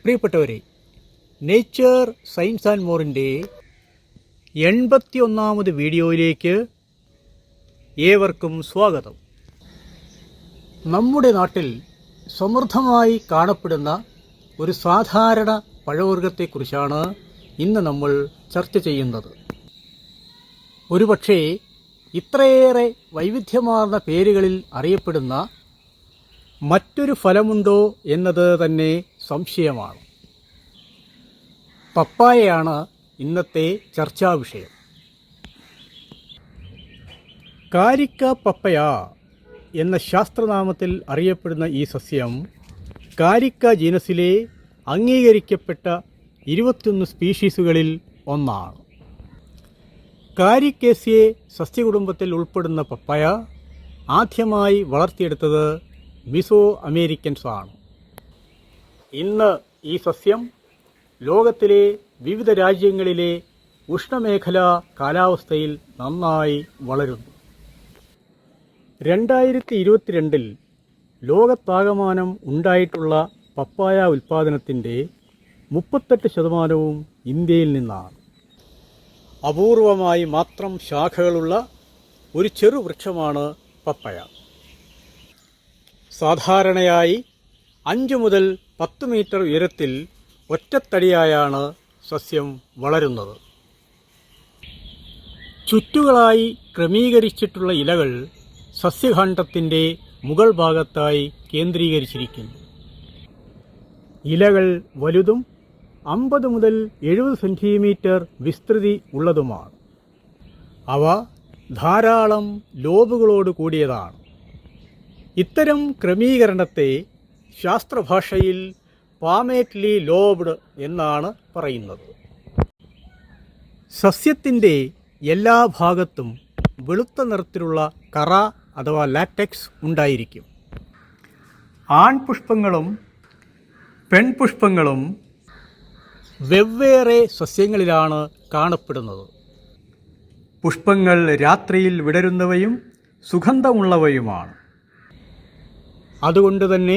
പ്രിയപ്പെട്ടവരെ, nature science and മോറിൻ്റെ 81ാമത് വീഡിയോയിലേക്ക് ഏവർക്കും സ്വാഗതം. നമ്മുടെ നാട്ടിൽ സമൃദ്ധമായി കാണപ്പെടുന്ന ഒരു സാധാരണ പഴവർഗ്ഗത്തെക്കുറിച്ചാണ് ഇന്ന് നമ്മൾ ചർച്ച ചെയ്യുന്നത്. ഒരുപക്ഷേ ഇത്രയേറെ വൈവിധ്യമാർന്ന പേരുകളിൽ അറിയപ്പെടുന്ന മറ്റൊരു ഫലമുണ്ടോ എന്നത് തന്നെ സംശയമാണ്. പപ്പായയാണ് ഇന്നത്തെ ചർച്ചാ വിഷയം. കാരിക്ക പപ്പയ എന്ന ശാസ്ത്രനാമത്തിൽ അറിയപ്പെടുന്ന ഈ സസ്യം കാരിക്ക ജീനസിലെ അംഗീകരിക്കപ്പെട്ട 21 സ്പീഷീസുകളിൽ ഒന്നാണ്. കാരിക്കേസിയെ സസ്യകുടുംബത്തിൽ ഉൾപ്പെടുന്ന പപ്പായ ആദ്യമായി വളർത്തിയെടുത്തത് മിസോ അമേരിക്കൻസ് ആണ്. ഇന്ന് ഈ സസ്യം ലോകത്തിലെ വിവിധ രാജ്യങ്ങളിലെ ഉഷ്ണമേഖലാ കാലാവസ്ഥയിൽ നന്നായി വളരുന്നു. 2022 ലോകത്താകമാനം ഉണ്ടായിട്ടുള്ള പപ്പായ ഉൽപ്പാദനത്തിൻ്റെ 38% ഇന്ത്യയിൽ നിന്നാണ്. അപൂർവമായി മാത്രം ശാഖകളുള്ള ഒരു ചെറുവൃക്ഷമാണ് പപ്പായ. സാധാരണയായി 5 മുതൽ 10 മീറ്റർ ഉയരത്തിൽ ഒറ്റത്തടിയായാണ് സസ്യം വളരുന്നത്. ചുറ്റുകളായി ക്രമീകരിച്ചിട്ടുള്ള ഇലകൾ സസ്യഖണ്ഡത്തിൻ്റെ മുകൾ ഭാഗത്തായി കേന്ദ്രീകരിച്ചിരിക്കുന്നു. ഇലകൾ വലുതും 50 മുതൽ 70 സെൻറ്റിമീറ്റർ വിസ്തൃതി ഉള്ളതുമാണ്. അവ ധാരാളം ലോബുകളോട് കൂടിയതാണ്. ഇത്തരം ക്രമീകരണത്തെ ശാസ്ത്രഭാഷയിൽ പാമേറ്റ്ലി ലോബ്ഡ് എന്നാണ് പറയുന്നത്. സസ്യത്തിൻ്റെ എല്ലാ ഭാഗത്തും വെളുത്ത നിറത്തിലുള്ള കറ അഥവാ ലാറ്റക്സ് ഉണ്ടായിരിക്കും. ആൺപുഷ്പങ്ങളും പെൺപുഷ്പങ്ങളും വെവ്വേറെ സസ്യങ്ങളിലാണ് കാണപ്പെടുന്നത്. പുഷ്പങ്ങൾ രാത്രിയിൽ വിടരുന്നവയും സുഗന്ധമുള്ളവയുമാണ്. അതുകൊണ്ട് തന്നെ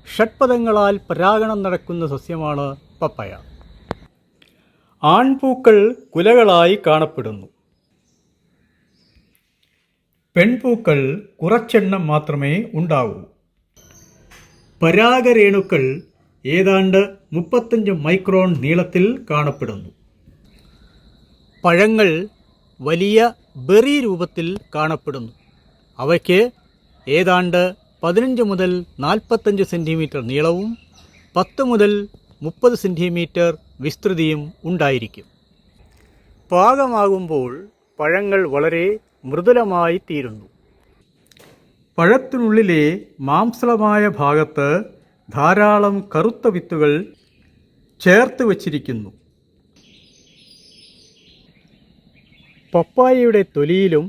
ഷഡ്പദങ്ങളാൽ പരാഗണം നടക്കുന്ന സസ്യമാണ് പപ്പായ. ആൺപൂക്കൾ കുലകളായി കാണപ്പെടുന്നു. പെൺപൂക്കൾ കുറച്ചെണ്ണം മാത്രമേ ഉണ്ടാവൂ. പരാഗരേണുക്കൾ ഏതാണ്ട് 35 മൈക്രോൺ നീളത്തിൽ കാണപ്പെടുന്നു. പഴങ്ങൾ വലിയ ബെറി രൂപത്തിൽ കാണപ്പെടുന്നു. അവയ്ക്ക് ഏതാണ്ട് 15 മുതൽ 45 സെൻറ്റിമീറ്റർ നീളവും 10 മുതൽ 30 സെൻറ്റിമീറ്റർ വിസ്തൃതിയും ഉണ്ടായിരിക്കും. പാകമാകുമ്പോൾ പഴങ്ങൾ വളരെ മൃദുലമായി തീരുന്നു. പഴത്തിനുള്ളിലെ മാംസളമായ ഭാഗത്ത് ധാരാളം കറുത്ത വിത്തുകൾ ചേർത്ത് വച്ചിരിക്കുന്നു. പപ്പായയുടെ തൊലിയിലും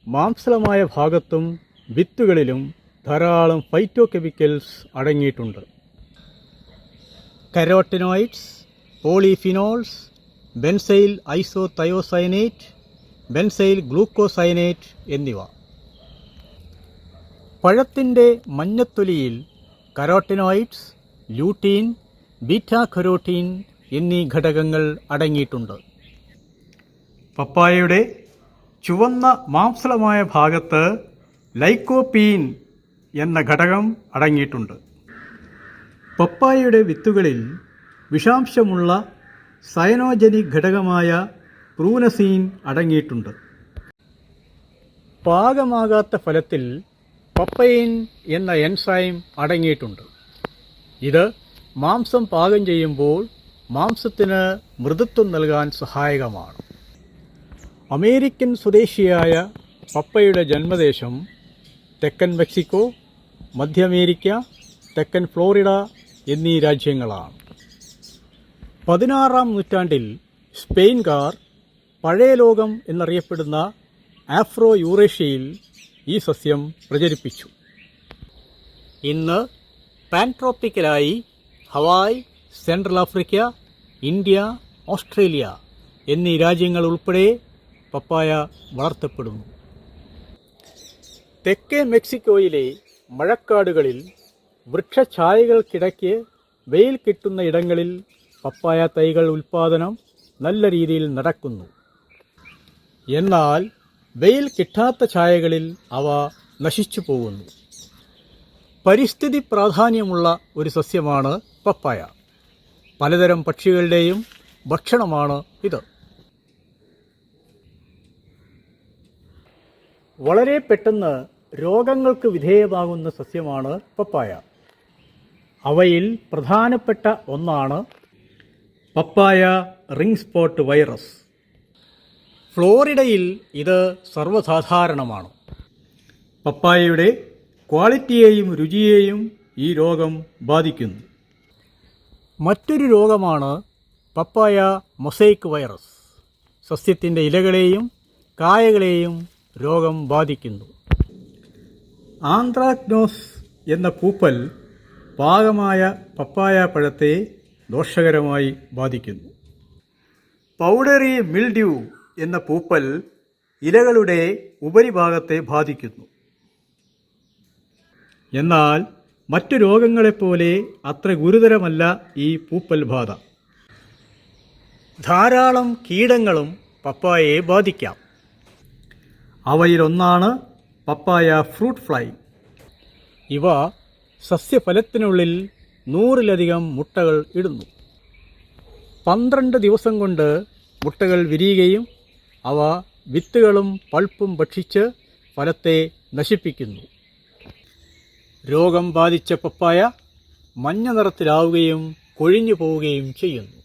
മാംസളമായ ഭാഗത്തും വിത്തുകളിലും ധാരാളം ഫൈറ്റോകെമിക്കൽസ് അടങ്ങിയിട്ടുണ്ട്. കരോട്ടിനോയിഡ്സ്, പോളിഫിനോൾസ്, ബെൻസൈൽ ഐസോതയോസയനേറ്റ്, ബെൻസൈൽ ഗ്ലൂക്കോസയനേറ്റ് എന്നിവ. പഴത്തിൻ്റെ മഞ്ഞത്തൊലിയിൽ കരോട്ടിനോയിഡ്സ്, ലൂട്ടീൻ, ബീറ്റാ കരോട്ടീൻ എന്നീ ഘടകങ്ങൾ അടങ്ങിയിട്ടുണ്ട്. പപ്പായയുടെ ചുവന്ന മാംസളമായ ഭാഗത്ത് ലൈക്കോപീൻ എന്ന ഘടകം അടങ്ങിയിട്ടുണ്ട്. പപ്പായയുടെ വിത്തുകളിൽ വിഷാംശമുള്ള സയനോജനിക് ഘടകമായ പ്രൂനസീൻ അടങ്ങിയിട്ടുണ്ട്. പാകമാകാത്ത ഫലത്തിൽ പപ്പൈൻ എന്ന എൻസൈം അടങ്ങിയിട്ടുണ്ട്. ഇത് മാംസം പാകം ചെയ്യുമ്പോൾ മാംസത്തിന് മൃദുത്വം നൽകാൻ സഹായകമാണ്. അമേരിക്കൻ സ്വദേശിയായ പപ്പയുടെ ജന്മദേശം തെക്കൻ മെക്സിക്കോ, മധ്യ അമേരിക്ക, തെക്കൻ ഫ്ലോറിഡ എന്നീ രാജ്യങ്ങളാണ്. 16-ാം നൂറ്റാണ്ടിൽ സ്പെയിൻകാർ പഴയ ലോകം എന്നറിയപ്പെടുന്ന ആഫ്രോ യൂറേഷ്യയിൽ ഈ സസ്യം പ്രചരിപ്പിച്ചു. ഇന്ന് പാൻട്രോപ്പിക്കലായി Hawaii, central Africa, India, Australia എന്നീ രാജ്യങ്ങൾ ഉൾപ്പെടെ പപ്പായ വളർത്തപ്പെടുന്നു. തെക്കേ മെക്സിക്കോയിലെ മഴക്കാടുകളിൽ വൃക്ഷഛായകൾക്കിടയ്ക്ക് വെയിൽ കിട്ടുന്ന ഇടങ്ങളിൽ പപ്പായ തൈകൾ ഉൽപ്പാദനം നല്ല രീതിയിൽ നടക്കുന്നു. എന്നാൽ വെയിൽ കിട്ടാത്ത ഛായകളിൽ അവ നശിച്ചു പോകുന്നു. പരിസ്ഥിതി പ്രാധാന്യമുള്ള ഒരു സസ്യമാണ് പപ്പായ. പലതരം പക്ഷികളുടെയും ഭക്ഷണമാണ് ഇത്. വളരെ പെട്ടെന്ന് രോഗങ്ങൾക്ക് വിധേയമാകുന്ന സസ്യമാണ് പപ്പായ. അവയിൽ പ്രധാനപ്പെട്ട ഒന്നാണ് പപ്പായ റിംഗ് സ്പോട്ട് വൈറസ്. ഫ്ലോറിഡയിൽ ഇത് സർവ്വസാധാരണമാണ്. പപ്പായയുടെ ക്വാളിറ്റിയെയും രുചിയെയും ഈ രോഗം ബാധിക്കുന്നു. മറ്റൊരു രോഗമാണ് പപ്പായ മൊസൈക്ക് വൈറസ്. സസ്യത്തിൻ്റെ ഇലകളെയും കായകളെയും രോഗം ബാധിക്കുന്നു. ആന്ത്രാക്നോസ് എന്ന പൂപ്പൽ പാകമായ പപ്പായ പഴത്തെ ദോഷകരമായി ബാധിക്കുന്നു. പൗഡറി മിൽഡ്യൂ എന്ന പൂപ്പൽ ഇലകളുടെ ഉപരിഭാഗത്തെ ബാധിക്കുന്നു. എന്നാൽ മറ്റു രോഗങ്ങളെപ്പോലെ അത്ര ഗുരുതരമല്ല ഈ പൂപ്പൽ ബാധ. ധാരാളം കീടങ്ങളും പപ്പായയെ ബാധിക്കാം. അവയിലൊന്നാണ് പപ്പായ ഫ്രൂട്ട് ഫ്ലൈ. ഇവ സസ്യഫലത്തിനുള്ളിൽ 100-ലധികം മുട്ടകൾ ഇടുന്നു. 12 ദിവസം കൊണ്ട് മുട്ടകൾ വിരിയുകയും അവ വിത്തുകളും പൾപ്പും ഭക്ഷിച്ച് ഫലത്തെ നശിപ്പിക്കുന്നു. രോഗം ബാധിച്ച പപ്പായ മഞ്ഞ നിറത്തിലാവുകയും കൊഴിഞ്ഞു പോവുകയും ചെയ്യുന്നു.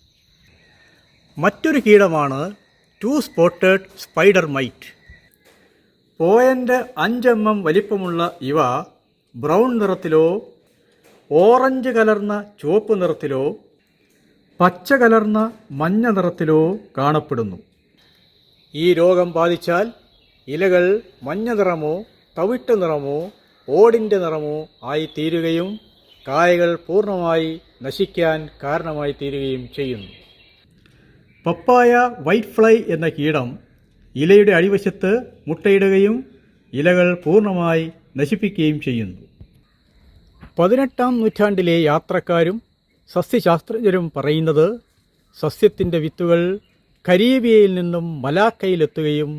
മറ്റൊരു കീടമാണ് 2 സ്പോട്ടഡ് സ്പൈഡർ മൈറ്റ്. 0.5 mm വലിപ്പമുള്ള ഇവ ബ്രൗൺ നിറത്തിലോ ഓറഞ്ച് കലർന്ന ചുവപ്പ് നിറത്തിലോ പച്ച കലർന്ന മഞ്ഞ നിറത്തിലോ കാണപ്പെടുന്നു. ഈ രോഗം ബാധിച്ചാൽ ഇലകൾ മഞ്ഞ നിറമോ തവിട്ട് നിറമോ ഓടിൻ്റെ നിറമോ ആയിത്തീരുകയും കായകൾ പൂർണ്ണമായി നശിക്കാൻ കാരണമായി തീരുകയും ചെയ്യുന്നു. പപ്പായ വൈറ്റ് ഫ്ലൈ എന്ന കീടം ഇലയുടെ അടിവശത്ത് മുട്ടയിടുകയും ഇലകൾ പൂർണ്ണമായി നശിപ്പിക്കുകയും ചെയ്യുന്നു. 18-ാം നൂറ്റാണ്ടിലെ യാത്രക്കാരും സസ്യശാസ്ത്രജ്ഞരും പറയുന്നത് സസ്യത്തിൻ്റെ വിത്തുകൾ കരീബിയയിൽ നിന്നും മലാക്കയിലെത്തുകയും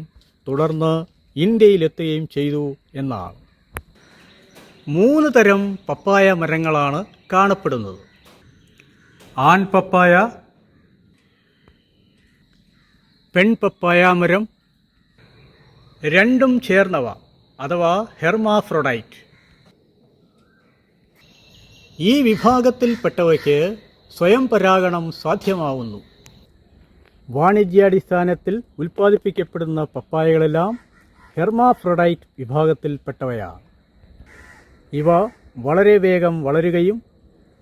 തുടർന്ന് ഇന്ത്യയിലെത്തുകയും ചെയ്തു എന്നാണ്. 3 തരം പപ്പായ മരങ്ങളാണ് കാണപ്പെടുന്നത്. ആൺ പപ്പായ, പെൺ പപ്പായ മരം, രണ്ടും ചേർന്നവ അഥവാ ഹെർമാഫ്രോഡൈറ്റ്. ഈ വിഭാഗത്തിൽപ്പെട്ടവയ്ക്ക് സ്വയം പരാഗണം സാധ്യമാവുന്നു. വാണിജ്യാടിസ്ഥാനത്തിൽ ഉൽപ്പാദിപ്പിക്കപ്പെടുന്ന പപ്പായകളെല്ലാം ഹെർമാഫ്രോഡൈറ്റ് വിഭാഗത്തിൽപ്പെട്ടവയാണ്. ഇവ വളരെ വേഗം വളരുകയും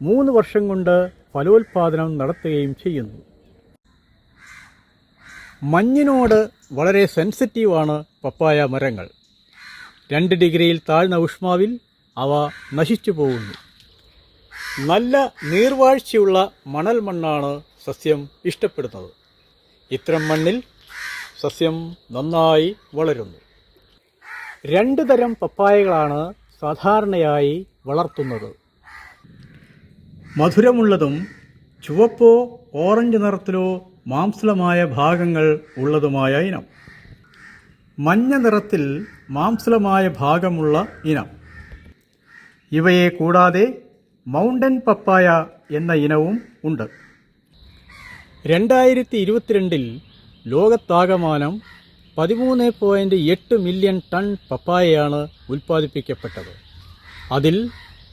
3 വർഷം കൊണ്ട് ഫലോത്പാദനം നടത്തുകയും ചെയ്യുന്നു. മഞ്ഞിനോട് വളരെ സെൻസിറ്റീവാണ് പപ്പായ മരങ്ങൾ. 2 ഡിഗ്രിയിൽ താഴ്ന്ന ഊഷ്മാവിൽ അവ നശിച്ചു പോകുന്നു. നല്ല നീർവാഴ്ചയുള്ള മണൽ മണ്ണാണ് സസ്യം ഇഷ്ടപ്പെടുന്നത്. ഇത്തരം മണ്ണിൽ സസ്യം നന്നായി വളരുന്നു. 2 തരം പപ്പായകളാണ് സാധാരണയായി വളർത്തുന്നത്. മധുരമുള്ളതും ചുവപ്പോ ഓറഞ്ച് നിറത്തിലോ മാംസളമായ ഭാഗങ്ങൾ ഉള്ളതുമായ ഇനം. മഞ്ഞ നിറത്തിൽ മാംസളമായ ഭാഗമുള്ള ഇനം. ഇവയെ കൂടാതെ മൗണ്ടൻ പപ്പായ എന്ന ഇനവും ഉണ്ട്. 2022 ലോകത്താകമാനം 13.8 മില്യൺ ടൺ പപ്പായയാണ് ഉൽപ്പാദിപ്പിക്കപ്പെട്ടത്. അതിൽ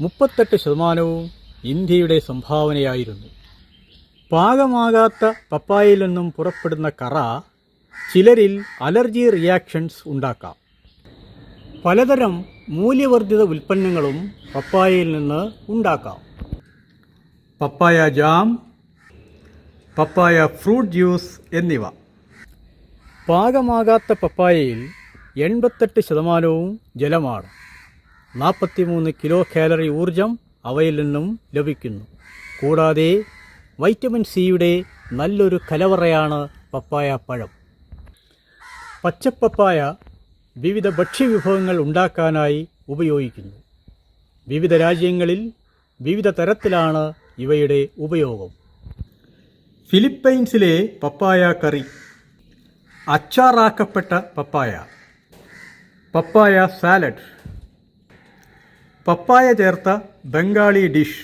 38% ഇന്ത്യയുടെ സംഭാവനയായിരുന്നു. പാകമാകാത്ത പപ്പായയിൽ നിന്നും പുറപ്പെടുന്ന കറ ചിലരിൽ അലർജി റിയാക്ഷൻസ് ഉണ്ടാക്കാം. പലതരം മൂല്യവർദ്ധിത ഉൽപ്പന്നങ്ങളും പപ്പായയിൽ നിന്ന് ഉണ്ടാക്കാം. പപ്പായ ജാം, പപ്പായ ഫ്രൂട്ട് ജ്യൂസ് എന്നിവ. പാകമാകാത്ത പപ്പായയിൽ 88% ജലമാണ്. 43 കിലോ കാലറി ഊർജം അവയിൽ നിന്നും ലഭിക്കുന്നു. കൂടാതെ വൈറ്റമിൻ സിയുടെ നല്ലൊരു കലവറയാണ് പപ്പായ പഴം. പച്ചപ്പപ്പായ വിവിധ ഭക്ഷ്യവിഭവങ്ങൾ ഉണ്ടാക്കാനായി ഉപയോഗിക്കുന്നു. വിവിധ രാജ്യങ്ങളിൽ വിവിധ തരത്തിലാണ് ഇവയുടെ ഉപയോഗം. ഫിലിപ്പൈൻസിലെ പപ്പായ കറി, അച്ചാറാക്കപ്പെട്ട പപ്പായ, പപ്പായ സാലഡ്, പപ്പായ ചേർത്ത ബംഗാളി ഡിഷ്,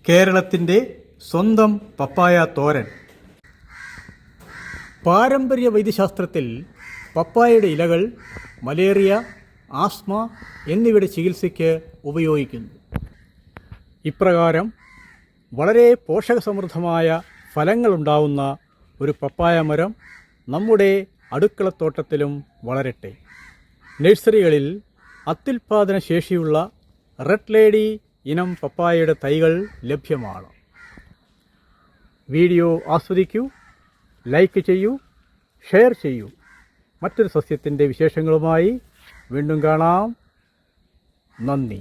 കേരളത്തിൻ്റെ സ്വന്തം പപ്പായ തോരൻ. പാരമ്പര്യ വൈദ്യശാസ്ത്രത്തിൽ പപ്പായയുടെ ഇലകൾ മലേറിയ, ആസ്മ എന്നിവയുടെ ചികിത്സയ്ക്ക് ഉപയോഗിക്കുന്നു. ഇപ്രകാരം വളരെ പോഷകസമൃദ്ധമായ ഫലങ്ങളുണ്ടാവുന്ന ഒരു പപ്പായ മരം നമ്മുടെ അടുക്കളത്തോട്ടത്തിലും വളരട്ടെ. നഴ്സറികളിൽ അത്യുൽപാദന ശേഷിയുള്ള റെഡ് ലേഡി ഇനം പപ്പായയുടെ തൈകൾ ലഭ്യമാണ്. വീഡിയോ ആസ്വദിക്കൂ, ലൈക്ക് ചെയ്യൂ, ഷെയർ ചെയ്യൂ. മറ്റൊരു സസ്യത്തിൻ്റെ വിശേഷങ്ങളുമായി വീണ്ടും കാണാം. നന്ദി.